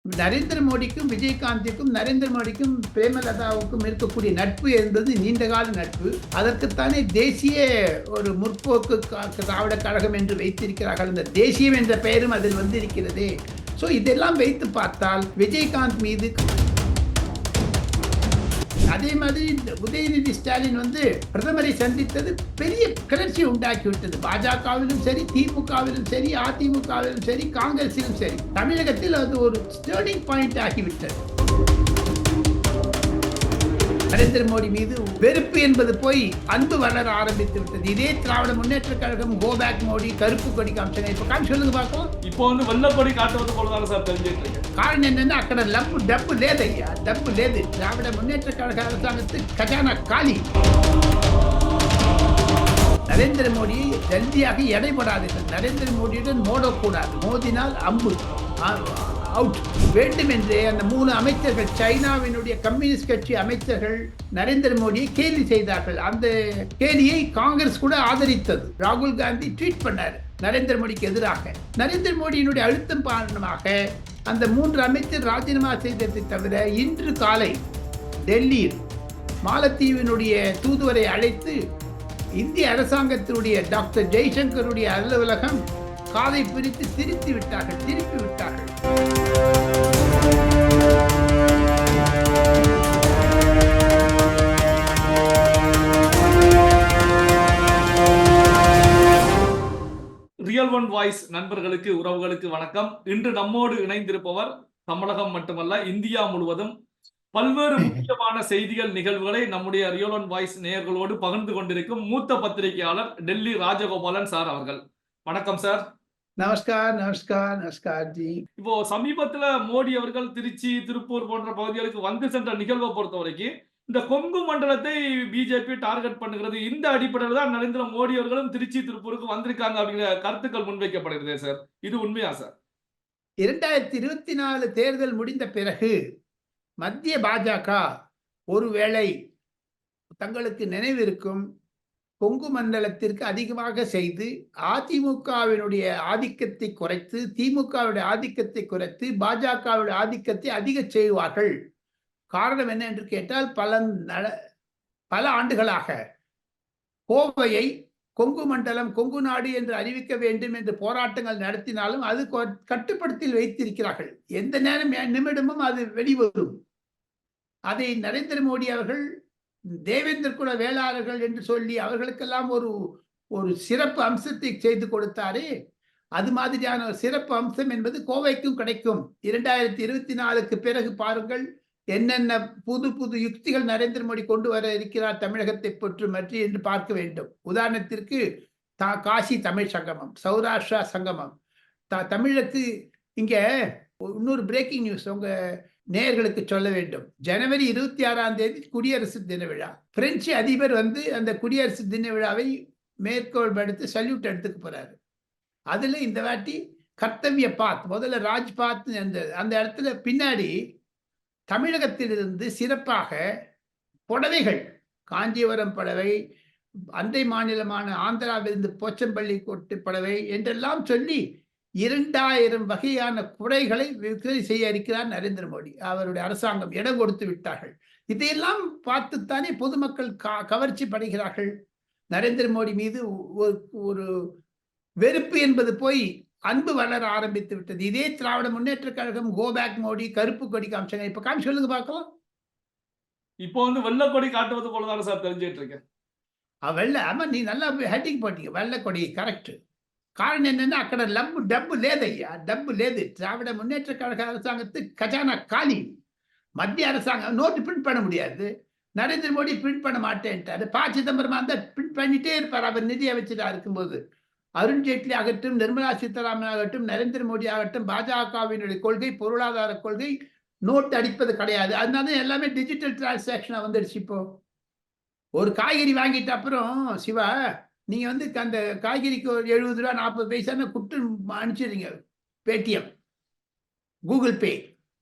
நரேந்திர மோடிக்கும் விஜயகாந்திற்கும் நரேந்திர மோடிக்கும் பிரேமலதாவுக்கும் இருக்கக்கூடிய நட்பு என்பது நீண்டகால நட்பு. அதற்குத்தானே தேசிய ஒரு முற்போக்கு திராவிட கழகம் என்று வைத்திருக்கிறார்கள். இந்த தேசியம் என்ற பெயரும் அதில் வந்திருக்கிறது. ஸோ இதெல்லாம் வைத்து பார்த்தால் விஜயகாந்த் மீது அதே மாதிரி உதயநிதி ஸ்டாலின் பிரதமரை சந்தித்தது பெரிய கிளர்ச்சி உண்டாக்கிவிட்டது. பாஜகவிலும் சரி, திமுகவிலும் சரி, அதிமுகவிலும் சரி, காங்கிரசிலும் சரி, தமிழகத்தில் அது ஒரு டர்னிங் பாயிண்ட் ஆகிவிட்டது. நரேந்திர மோடி மீது வெறுப்பு என்பது போய் அன்பு வளர ஆரம்பித்து விட்டது. இதே திராவிட முன்னேற்ற கழகம் கோபேக் மோடி கருப்பு கொடி காமிச்சாங்க. இப்ப காமி சொல்லுங்க பார்க்கலாம். இப்போ வெள்ள கொடி காட்டுவது போலதான் சார் தெரிஞ்சுட்டு இருக்கு. காரணம் என்னன்னா అక్కడ డబ్బు లేదయ్యా, డబ్బు లేదు. திராவிட முன்னேற்ற கழக அரசாங்கத்துக்கு கஜானா காலி. நரேந்திர மோடி ஜல்தியாக எடைபடாதீர்கள். நரேந்திர மோடியுடன் மோடக்கூடாது. மோதினால் அம்பு அவுட். வேண்டும் என்றே அந்த 3 அமைச்சர்கள், சைனாவினுடைய கம்யூனிஸ்ட் கட்சி அமைச்சர்கள் நரேந்திர மோடியை கேலி செய்தார்கள். அந்த கேலியை காங்கிரஸ் கூட ஆதரித்தது. ராகுல் காந்தி ட்வீட் பண்ணார் நரேந்திர மோடிக்கு எதிராக. நரேந்திர மோடியினுடைய அழுத்தம் காரணமாக அந்த 3 அமைச்சர் ராஜினாமா செய்ததை தவிர இன்று காலை டெல்லியில் மாலத்தீவினுடைய தூதுவரை அழைத்து இந்திய அரசாங்கத்தினுடைய டாக்டர் ஜெய்சங்கருடைய அலுவலகம் காதை பிரித்து திருப்பி விட்டார்கள். ரியல் ஒன் வாய்ஸ் நண்பர்களுக்கு, உறவுகளுக்கு வணக்கம். இன்று நம்மோடு இணைந்திருப்பவர் தமிழகம் மட்டுமல்ல, இந்தியா முழுவதும் பல்வேறு முக்கியமான செய்திகள், நிகழ்வுகளை நம்முடைய ரியல் ஒன் வாய்ஸ் நேயர்களோடு பகிர்ந்து கொண்டிருக்கும் மூத்த பத்திரிகையாளர் டெல்லி ராஜகோபாலன் சார் அவர்கள். வணக்கம் சார். நமஸ்கார் ஜி. இப்போ சமீபத்துல மோடி அவர்கள் திருச்சி, திருப்பூர் போன்ற பகுதிகளுக்கு வந்து சென்ற நிகழ்வை பொறுத்த வரைக்கும் இந்த கொங்கு மண்டலத்தை பிஜேபி டார்கெட் பண்ணுகிறது. இந்த அடிப்படையில் தான் நரேந்திர மோடி அவர்களும் திருச்சி, திருப்பூருக்கு வந்திருக்காங்க அப்படிங்கிற கருத்துக்கள் முன்வைக்கப்படுகிறது சார். இது உண்மையா சார்? 2024 தேர்தல் முடிந்த பிறகு மத்திய பாஜக ஒருவேளை தங்களுக்கு நினைவிருக்கும் கொங்கு மண்டலத்திற்கு அதிகமாக செய்து அதிமுகவினுடைய ஆதிக்கத்தை குறைத்து, திமுகவுடைய ஆதிக்கத்தை குறைத்து, பாஜகவுடைய ஆதிக்கத்தை அதிக செய்வார்கள். காரணம் என்ன என்று கேட்டால், பல ஆண்டுகளாக கோவையை கொங்கு மண்டலம், கொங்கு நாடு என்று அறிவிக்க வேண்டும் என்று போராட்டங்கள் நடத்தினாலும் அது கட்டுப்படுத்தி வைத்திருக்கிறார்கள். எந்த நிமிடமும் அது வெளிவரும். அதை நரேந்திர மோடி அவர்கள் தேவேந்திர குல வேளாளர்கள் என்று சொல்லி அவர்களுக்கெல்லாம் ஒரு சிறப்பு அம்சத்தை செய்து கொடுத்தாரே, அது மாதிரியான ஒரு சிறப்பு அம்சம் என்பது கோவைக்கும் கிடைக்கும். 2024க்கு பிறகு பாருங்கள் என்னென்ன புது புது யுக்திகள் நரேந்திர மோடி கொண்டு வர இருக்கிறார் தமிழகத்தை பற்றி என்று பார்க்க வேண்டும். உதாரணத்திற்கு காசி தமிழ் சங்கமம், சௌராஷ்டிரா சங்கமம், தமிழுக்கு இங்க இன்னொரு பிரேக்கிங் நியூஸ் உங்க நேயர்களுக்கு சொல்ல வேண்டும். ஜனவரி 26ஆம் தேதி குடியரசு தின விழா. பிரெஞ்சு அதிபர் அந்த குடியரசு தின விழாவை மேற்கோள் எடுத்து சல்யூட் எடுத்துக்க போறாரு. அதுல இந்த வாட்டி கர்த்தவிய பாத், முதல்ல ராஜ்பாத், அந்த இடத்துல பின்னாடி தமிழகத்திலிருந்து சிறப்பாக புடவைகள், காஞ்சிபுரம் புடவை, அண்டை மாநிலமான ஆந்திராவிலிருந்து போச்சம்பள்ளி கொட்டு புடவை என்றெல்லாம் சொல்லி 2000 வகையான குடைகளை விற்பனை செய்ய இருக்கிறார் நரேந்திர மோடி. அவருடைய அரசாங்கம் இடம் கொடுத்து விட்டார்கள். இதையெல்லாம் பார்த்துத்தானே பொதுமக்கள் கவர்ச்சி படுகிறார்கள். நரேந்திர மோடி மீது ஒரு வெறுப்பு என்பது போய் அன்பு வளர ஆரம்பித்து விட்டது. இதே திராவிட முன்னேற்ற கழகம் கோபேக் மோடி கருப்பு கொடி காமிச்சாங்க. இப்ப காமி சொல்லுங்க பார்க்கலாம். இப்போ வெள்ள கொடி காட்டுவது போலதான் சார் தெரிஞ்சுட்டு இருக்கேன். ஆமா, நீ நல்லா ஹெட்டிங் போட்டீங்க. வெள்ள கொடி கரெக்ட். కారణం ఏంటంటే అక్కడ డబ్బు లేదయ్యా, డబ్బు లేదు. திராவிட முன்னேற்ற கழக அரசாங்கத்துக்கு கஜானா காலி. மத்திய அரசாங்கம் நோட்டு பிரிண்ட் பண்ண முடியாது. நரேந்திர மோடி பிரிண்ட் பண்ண மாட்டேன்ட்டாரு. சிதம்பரமா இருந்தால் பிரிண்ட் பண்ணிட்டே இருப்பார் அவர் நிதி அமைச்சராக இருக்கும்போது. அருண்ஜேட்லி ஆகட்டும், நிர்மலா சீதாராமன் ஆகட்டும், நரேந்திர மோடி ஆகட்டும், பாஜகவினுடைய கொள்கை, பொருளாதார கொள்கை நோட்டு அடிப்பது கிடையாது. அதனால எல்லாமே டிஜிட்டல் டிரான்சாக்ஷனா வந்துடுச்சு. இப்போ ஒரு காய்கறி வாங்கிட்ட அப்புறம் சிவா, நீங்க அந்த காய்கறிக்கு ஒரு 70 ரூபா 40 பைசான்னு குட்டு அனுப்பிச்சிடுறீங்க. பேடிஎம், கூகுள் பே,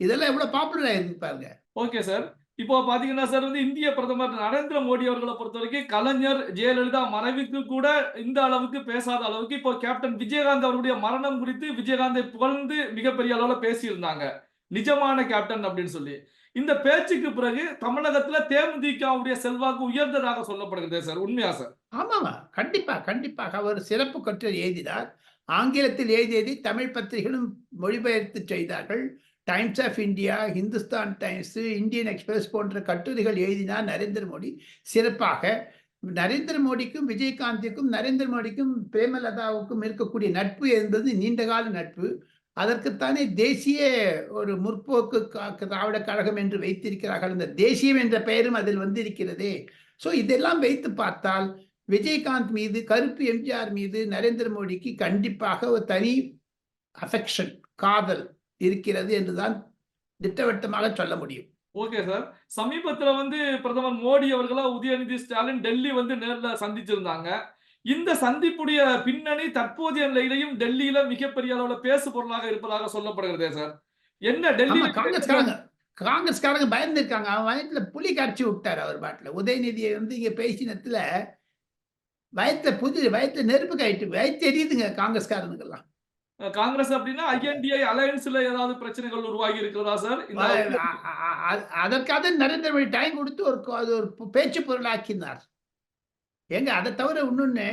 இதெல்லாம் எவ்வளவு பாப்புலர் ஆயிருக்கு பாருங்க. Okay sir. இப்போ பாத்தீங்கன்னா சார், இந்திய பிரதமர் நரேந்திர மோடி அவர்களை பொறுத்த வரைக்கும் கலைஞர் ஜெயலலிதா மறைவுக்கு கூட இந்த அளவுக்கு பேசாத அளவுக்கு இப்போ கேப்டன் விஜயகாந்த் அவருடைய மரணம் குறித்து விஜயகாந்தை புகழ்ந்து மிகப்பெரிய அளவுல பேசியிருந்தாங்க. நிஜமான கேப்டன் அப்படின்னு சொல்லி. இந்த பேச்சுக்கு பிறகு தமிழகத்துல தேமுதிகவுடைய செல்வாக்கு உயர்ந்ததாக சொல்லப்படுகிறது சார். உண்மையா சார்? ஆமாமா. கண்டிப்பாக அவர் சிறப்பு கட்டுரை எழுதினார். ஆங்கிலத்தில் எழுதியதை தமிழ் பத்திரிகைகளும் மொழிபெயர்த்து செய்தார்கள். Times of India, Hindustan Times, Indian Express போன்ற கட்டுரைகள் எழுதினார் நரேந்திர மோடி சிறப்பாக. நரேந்திர மோடிக்கும் விஜயகாந்திற்கும் நரேந்திர மோடிக்கும் பிரேமலதாவுக்கும் இருக்கக்கூடிய நட்பு என்பது நீண்டகால நட்பு. அதற்குத்தானே தேசிய ஒரு முற்போக்கு திராவிட கழகம் என்று வைத்திருக்கிறார்கள். அந்த தேசியம் என்ற பெயரும் அதில் வந்திருக்கிறதே. ஸோ இதெல்லாம் வைத்து பார்த்தால் விஜயகாந்த் மீது, கருப்பு எம்ஜிஆர் மீது நரேந்திர மோடிக்கு கண்டிப்பாக ஒரு தனி அஃபெக்ஷன், காதல் இருக்கிறது என்றுதான் திட்டவட்டமாக சொல்ல முடியும். Okay sir. சமீபத்துல பிரதமர் மோடி அவர்கள உதயநிதி ஸ்டாலின் டெல்லி நேர்ல சந்திச்சிருந்தாங்க. இந்த சந்திப்புடைய பின்னணி தற்போதைய நிலையிலையும் டெல்லியில மிகப்பெரிய அளவுல பேசு பொருளாக இருப்பதாக சொல்லப்படுகிறதே சார். என்ன டெல்லியில காங்கிரஸ்காரங்க பயந்துருக்காங்க. அவன் வயத்துல புலி கரைச்சி விட்டாரு அவர் பாட்டுல. உதயநிதியை இங்க பேசினத்துல வயத்துல நெருப்பு காயிட்டு வயத்து எரியுதுங்க காங்கிரஸ்காரனுக்கெல்லாம். காங்கிரஸ் அப்படின்னா ஐஎன்டிஐ அலையன்ஸ்ல ஏதாவது பிரச்சனைகள் உருவாகி இருக்கிறதா சார்? அதற்காக நரேந்திர மோடி டைம் கொடுத்து ஒரு பேச்சு பொருளாக்கினார். ஏங்க அதை தவிர இன்னொன்னு,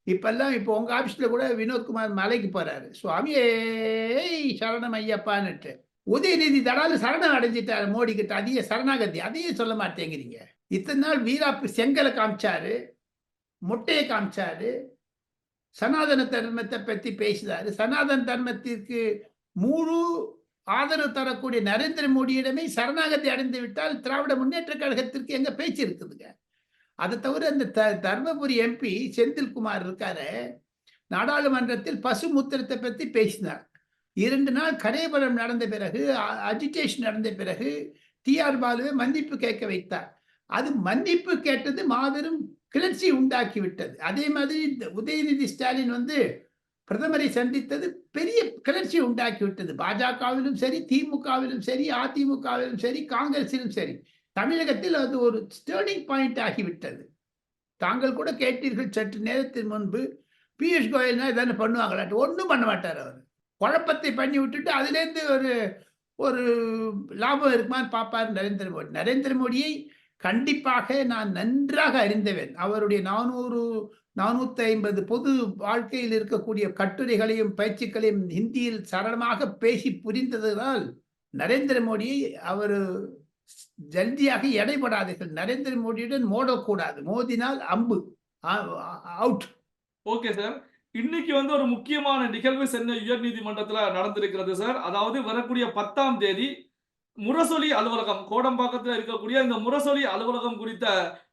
இப்போ உங்க ஆபீஸ்ல கூட வினோத்குமார் மலைக்கு போறாரு. சுவாமியே சரணம் ஐயப்பான்னுட்டு. உதயநிதி தடால சரணம் அடைஞ்சிட்டாரு மோடி கிட்ட. அதிக சரணாகதி அதையும் சொல்ல மாட்டேங்கிறீங்க. இத்தனை நாள் வீராப்பு செங்கலை காமிச்சாரு, முட்டையை காமிச்சாரு, சனாதன தர்மத்தை பத்தி பேசினாரு. சனாதன தர்மத்திற்கு முழு ஆதரவு தரக்கூடிய நரேந்திர மோடியிடமே சரணாகதி அடைந்து விட்டால் திராவிட முன்னேற்ற கழகத்திற்கு எங்க பேச்சு இருக்குதுங்க? அதை தவிர அந்த தர்மபுரி எம்பி செந்தில்குமார் இருக்காரு, நாடாளுமன்றத்தில் பசுமுத்திரத்தை பத்தி பேசினார். 2 நாள் கரைபலம் நடந்த பிறகு, அஜிடேஷன் நடந்த பிறகு டிஆர் பாலுவை மன்னிப்பு கேட்க வைத்தார். அது மன்னிப்பு கேட்டது மாபெரும் கிளர்ச்சி உண்டாக்கி விட்டது. அதே மாதிரி உதயநிதி ஸ்டாலின் பிரதமரை சந்தித்தது பெரிய கிளர்ச்சி உண்டாக்கி விட்டது. பாஜகவிலும் சரி, திமுகவிலும் சரி, அதிமுகவிலும் சரி, காங்கிரசிலும் சரி, தமிழகத்தில் அது ஒரு ஸ்டர்னிங் பாயிண்ட் ஆகிவிட்டது. தாங்கள் கூட கேட்டீர்கள் சற்று நேரத்தின் முன்பு, பியூஷ் கோயல்னா இதானே பண்ணுவாங்களாட்டு. ஒன்றும் பண்ண மாட்டார் அவர். குழப்பத்தை பண்ணி விட்டுட்டு அதுலேருந்து ஒரு லாபம் இருக்குமான்னு பார்ப்பார் நரேந்திர மோடி. நரேந்திர மோடியை கண்டிப்பாக நான் நன்றாக அறிந்தவன். அவருடைய 450 பொது வாழ்க்கையில் இருக்கக்கூடிய கட்டுரைகளையும் பேச்சுக்களையும் ஹிந்தியில் சரளமாக பேசி புரிந்ததால் நரேந்திர மோடியை அவர் ஜல்தியாக எடைபடாதீர்கள். நரேந்திர மோடியுடன் மோடக்கூடாது. மோதினால் அம்பு அவுட். Okay sir. இன்னைக்கு ஒரு முக்கியமான நிகழ்வு சென்னை உயர்நீதிமன்றத்துல நடந்திருக்கிறது சார். அதாவது வரக்கூடிய 10ஆம் தேதி முரசொலி அலுவலகம், கோடம்பாக்கத்தில் இருக்கக்கூடிய இந்த முரசொலி அலுவலகம் குறித்த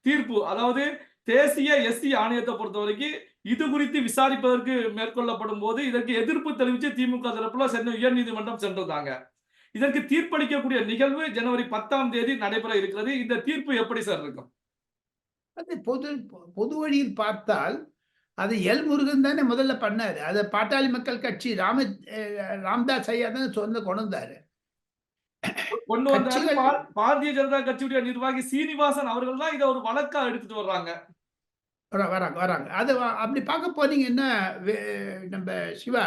தீர்ப்பு, அதாவது தேசிய எஸ்சி ஆணையத்தை பொறுத்த வரைக்கும் இது குறித்து விசாரிப்பதற்கு மேற்கொள்ளப்படும் போது இதற்கு எதிர்ப்பு தெரிவித்து திமுக தரப்புல சென்னை உயர்நீதிமன்றம் சென்றிருந்தாங்க. இதற்கு தீர்ப்பளிக்கக்கூடிய நிகழ்வு ஜனவரி 10ஆம் தேதி நடைபெற இருக்கிறது. இந்த தீர்ப்பு எப்படி சார் இருக்கும்? அது பொது வழியில் பார்த்தால் அது எல் முருகன் தானே முதல்ல பண்ணாரு. அதை பாட்டாளி மக்கள் கட்சி ராம்தாஸ் ஐயா தானே கொண்டு வந்தாரு. பாரதிய ஜனதா கட்சியுடைய நிர்வாகி சீனிவாசன் அவர்கள் தான் இதை ஒரு வழக்கா எடுத்துட்டு வர்றாங்க. அது அப்படி பார்க்க போனீங்கன்னா நம்ம சிவா,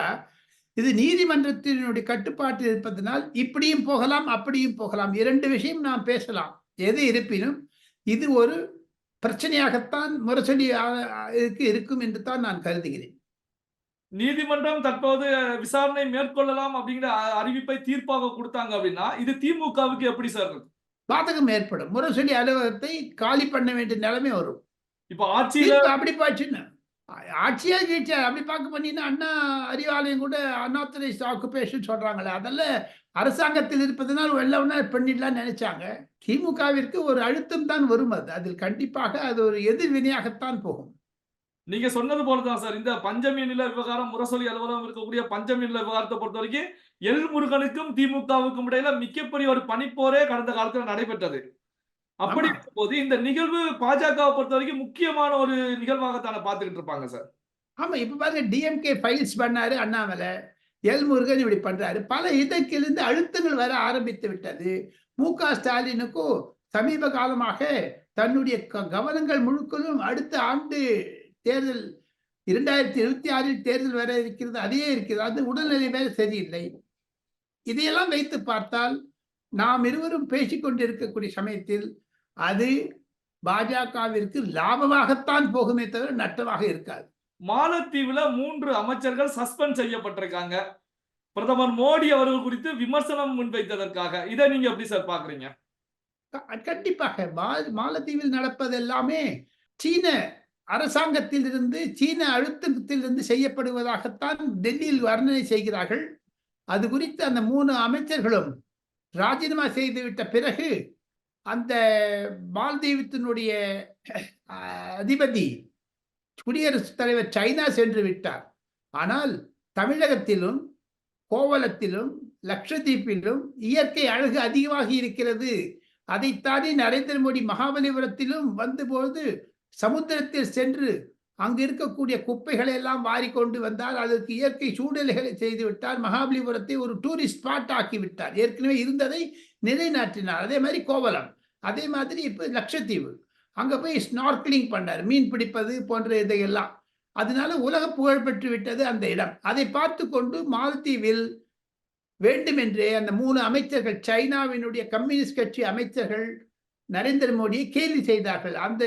இது நீதிமன்றத்தினுடைய கட்டுப்பாட்டில் இருப்பதனால் இப்படியும் போகலாம், அப்படியும் போகலாம். 2 விஷயம் நாம் பேசலாம். எது இருப்பினும் இது ஒரு பிரச்சனையாகத்தான் முரசொலி இருக்கும் என்று தான் நான் கருதுகிறேன். நீதிமன்றம் தற்போது விசாரணை மேற்கொள்ளலாம் அப்படிங்கிற அறிவிப்பை தீர்ப்பாக கொடுத்தாங்க அப்படின்னா இது திமுகவுக்கு எப்படி சார் இருக்கும்? பாதகம் ஏற்படும். முரசொலி அலுவலகத்தை காலி பண்ண வேண்டிய நிலைமை வரும். இப்ப ஆட்சியில அப்படி பாச்சுன்னு ஆட்சியா கீழ்ச்சியா அப்படி பார்க்க பண்ணீங்கன்னா அண்ணா அறிவாலயம் கூட அன்ஆத்தரைஸ்ட் ஆக்குபேஷன் சொல்றாங்களே, அதெல்லாம் அரசாங்கத்தில் இருப்பதனால் வெள்ளவனா பண்ணிடலாம் நினைச்சாங்க. திமுகவிற்கு ஒரு அழுத்தம் தான் வரும். அதில் கண்டிப்பாக அது ஒரு எதிர்வினையாகத்தான் போகும். நீங்க சொன்னது போலதான் சார். இந்த பஞ்சமி நில விவகாரம், முரசொலி அலுவலகம் இருக்கக்கூடிய பஞ்சமி நில விவகாரத்தை பொறுத்த வரைக்கும் எல் முருகனுக்கும் திமுகவுக்கும் இடையில மிகப்பெரிய ஒரு பனிப்போரே கடந்த காலத்துல நடைபெற்றது. அப்படி இருக்கும்போது இந்த நிகழ்வு பாஜகவை பொறுத்த வரைக்கும் முக்கியமான ஒரு நிகழ்வாகத்தான பார்த்துக்கிட்டு இருப்பாங்க சார். ஆமா, இப்ப பாருங்க, டிஎம்கே ஃபைல்ஸ் பண்ணாரு அண்ணாமலை, எல் முருகன் இப்படி பண்றாரு. பல இதற்கிலிருந்து அழுத்தங்கள் வர ஆரம்பித்து விட்டது. மு.க. ஸ்டாலினுக்கும் சமீப காலமாக தன்னுடைய கவனங்கள் முழுக்களும் அடுத்த ஆண்டு தேர்தல் 2026 தேர்தல் வர இருக்கிறது. அதே இருக்கிறது. அது உடல்நிலை வேற சரியில்லை. இதையெல்லாம் வைத்து பார்த்தால் நாம் இருவரும் பேசிக்கொண்டிருக்கக்கூடிய சமயத்தில் அது பாஜகவிற்கு லாபமாகத்தான் போகுமே தவிர நட்டமாக இருக்காது. மாலத்தீவுல 3 அமைச்சர்கள் சஸ்பெண்ட் செய்யப்பட்டிருக்காங்க. பிரதமர் மோடி அவர்கள் குறித்து விமர்சனம் முன்வைத்ததற்காக. இதை நீங்க எப்படி சார் பாக்குறீங்க? கண்டிப்பாக மாலத்தீவில் நடப்பது எல்லாமே சீன அரசாங்கத்திலிருந்து, சீன அழுத்தத்திலிருந்து செய்யப்படுவதாகத்தான் டெல்லியில் வர்ணனை செய்கிறார்கள். அது குறித்து அந்த 3 அமைச்சர்களும் ராஜினாமா செய்துவிட்ட பிறகு அந்த மால்தீவத்தினுடைய அதிபதி குடியரசுத் தலைவர் சைனா சென்று விட்டார். ஆனால் தமிழகத்திலும், கோவளத்திலும், லட்சத்தீப்பிலும் இயற்கை அழகு அதிகமாக இருக்கிறது. அதைத்தானே நரேந்திர மோடி மகாபலிபுரத்திலும் வந்தபோது சமுத்திரத்தில் சென்று அங்கு இருக்கக்கூடிய குப்பைகளை எல்லாம் வாரிக்கொண்டு வந்தார். அதற்கு இயற்கை சூழ்நிலைகளை செய்து விட்டார். மகாபலிபுரத்தை ஒரு டூரிஸ்ட் ஸ்பாட் ஆக்கி விட்டார். ஏற்கனவே இருந்ததை நிலைநாட்டினார். அதே மாதிரி கோவளம், அதே மாதிரி இப்போ லட்சத்தீவு, அங்க போய் ஸ்நார்க்லிங் பண்ணார், மீன் பிடிப்பது போன்ற இதையெல்லாம். அதனால உலக புகழ் பெற்று விட்டது அந்த இடம். அதை பார்த்து கொண்டு மாலத்தீவில் வேண்டுமென்றே அந்த 3 அமைச்சர்கள், சைனாவினுடைய கம்யூனிஸ்ட் கட்சி அமைச்சர்கள் நரேந்திர மோடியை கேலி செய்தார்கள். அந்த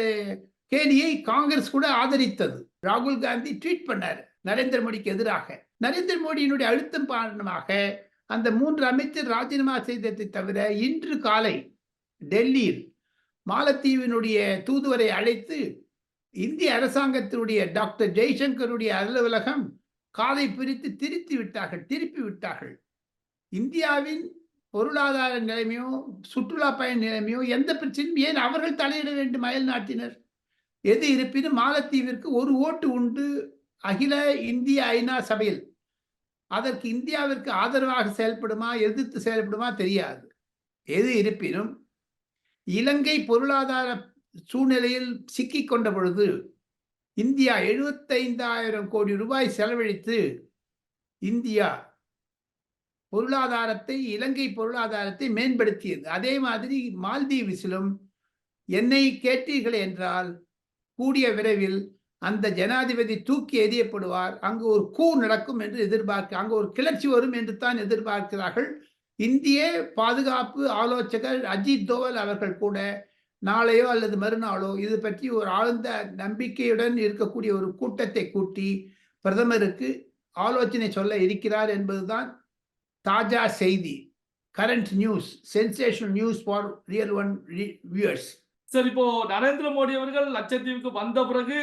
கேலியை காங்கிரஸ் கூட ஆதரித்தது. ராகுல் காந்தி ட்வீட் பண்ணார் நரேந்திர மோடிக்கு எதிராக. நரேந்திர மோடியினுடைய அழுத்தம் காரணமாக அந்த 3 அமைச்சர் ராஜினாமா செய்ததை தவிர இன்று காலை டெல்லியில் மாலத்தீவினுடைய தூதுவரை அழைத்து இந்திய அரசாங்கத்தினுடைய டாக்டர் ஜெய்சங்கருடைய அலுவலகம் காதை பிரித்து திருப்பி விட்டார்கள். இந்தியாவின் பொருளாதார நிலைமையோ, சுற்றுலா பயண நிலைமையோ, எந்த பிரச்சனையும் ஏன் அவர்கள் தலையிட வேண்டும்? அயல் நாட்டினர். எது இருப்பினும் மாலத்தீவிற்கு ஒரு ஓட்டு உண்டு அகில இந்திய ஐநா சபையில். அதற்கு இந்தியாவிற்கு ஆதரவாக செயல்படுமா, எதிர்த்து செயல்படுமா தெரியாது. எது இருப்பினும் இலங்கை பொருளாதார சூழ்நிலையில் சிக்கிக் கொண்ட பொழுது இந்தியா 75,000 கோடி ரூபாய் செலவழித்து இந்தியா இலங்கை பொருளாதாரத்தை மேம்படுத்தியது. அதே மாதிரி மால்தீவ்ஸிலும் என்னை கேட்டீர்கள் என்றால் கூடிய விரைவில் அந்த ஜனாதிபதி தூக்கி எறியப்படுவார். அங்கு ஒரு கூ நடக்கும் என்று அங்கு ஒரு கிளர்ச்சி வரும் என்று தான் எதிர்பார்க்கிறார்கள். இந்திய பாதுகாப்பு ஆலோசகர் அஜித் தோவல் அவர்கள் கூட நாளையோ அல்லது மறுநாளோ இது பற்றி ஒரு ஆழ்ந்த நம்பிக்கையுடன் இருக்கக்கூடிய ஒரு கூட்டத்தை கூட்டி பிரதமருக்கு ஆலோசனை சொல்ல இருக்கிறார் என்பதுதான் தாஜா செய்தி. Current news, sensational news for real one viewers. Sir, இப்போ நரேந்திர மோடி அவர்கள் லட்சத்தீவுக்கு வந்த பிறகு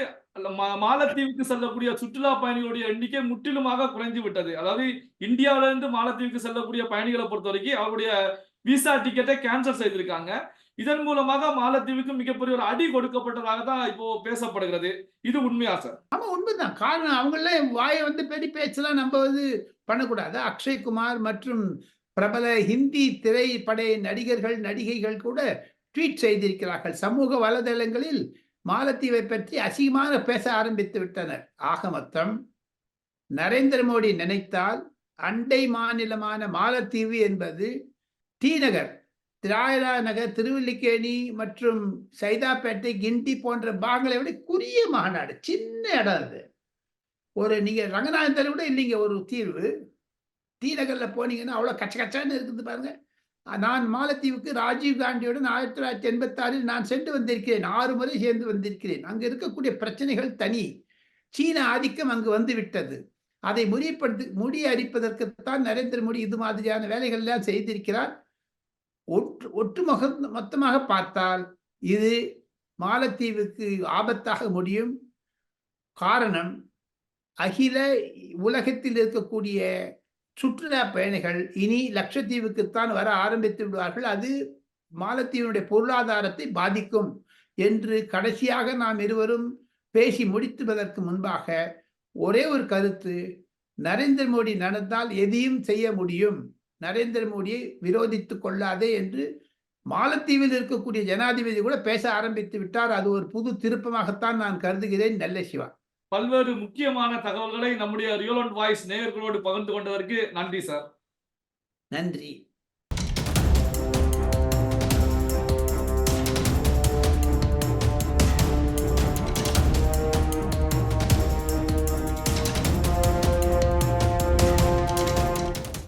மாலத்தீவுக்கு செல்லக்கூடிய சுற்றுலா பயணிகளுடைய எண்ணிக்கை முற்றிலுமாக குறைந்து விட்டது. அதாவது இந்தியாவிலிருந்து மாலத்தீவுக்கு செல்லக்கூடிய பயணிகளை பொறுத்த வரைக்கும் அவருடைய விசா டிக்கெட்டை கேன்சல் செய்திருக்காங்க. இதன் மூலமாக மாலத்தீவுக்கு மிகப்பெரிய ஒரு அடி கொடுக்கப்பட்டதாக தான் இப்போ பேசப்படுகிறது. இது உண்மையா சார்? ஆமா, உண்மைதான். காரணம் அவங்களாம் வாயை பெரிய பேச்செல்லாம் நம்ம பண்ணக்கூடாது. அக்ஷய்குமார் மற்றும் பிரபல ஹிந்தி திரைப்பட நடிகர்கள், நடிகைகள் கூட ட்வீட் செய்திருக்கிறார்கள். சமூக வலைதளங்களில் மாலத்தீவை பற்றி அசிங்கமாக பேச ஆரம்பித்து விட்டனர். ஆக மொத்தம் நரேந்திர மோடி நினைத்தால் அண்டை மாநிலமான மாலத்தீவு என்பது டி நகர், திராவிடா நகர், திருவல்லிக்கேணி மற்றும் சைதாப்பேட்டை, கிண்டி போன்ற பாகங்களை விட குறுகிய மாநாடு, சின்ன இடம். அது ஒரு நீங்க ரங்கநாதன் கூட இல்லைங்க ஒரு தீர்வு. டி நகர்ல போனீங்கன்னா அவ்வளோ கச்சான்னு இருக்குது பாருங்க. நான் மாலத்தீவுக்கு ராஜீவ் காந்தியுடன் 1986 நான் சென்று வந்திருக்கிறேன். 6 முறை சேர்ந்து வந்திருக்கிறேன். அங்கு இருக்கக்கூடிய பிரச்சனைகள் தனி. சீன ஆதிக்கம் அங்கு வந்து விட்டது. அதை முறியடிப்பதற்குத்தான் நரேந்திர மோடி இது மாதிரியான வேலைகள் எல்லாம் செய்திருக்கிறார். மொத்தமாக பார்த்தால் இது மாலத்தீவுக்கு ஆபத்தாக முடியும். காரணம், அகில உலகத்தில் இருக்கக்கூடிய சுற்றுலா பயணிகள் இனி லட்சத்தீவுக்குத்தான் வர ஆரம்பித்து விடுவார்கள். அது மாலத்தீவினுடைய பொருளாதாரத்தை பாதிக்கும் என்று கடைசியாக நாம் இருவரும் பேசி முடித்துவதற்கு முன்பாக ஒரே ஒரு கருத்து, நரேந்திர மோடி நடந்தால் எதையும் செய்ய முடியும், நரேந்திர மோடியை விரோதித்துக் கொள்ளாதே என்று மாலத்தீவில் இருக்கக்கூடிய ஜனாதிபதி கூட பேச ஆரம்பித்து விட்டார். அது ஒரு புது திருப்பமாகத்தான் நான் கருதுகிறேன். நல்ல சிவா. பல்வேறு முக்கியமான தகவல்களை நம்முடைய ரியல் ஒன் வாய்ஸ் நேயர்களோடு பகிர்ந்து கொண்டதற்கு நன்றி சார். நன்றி.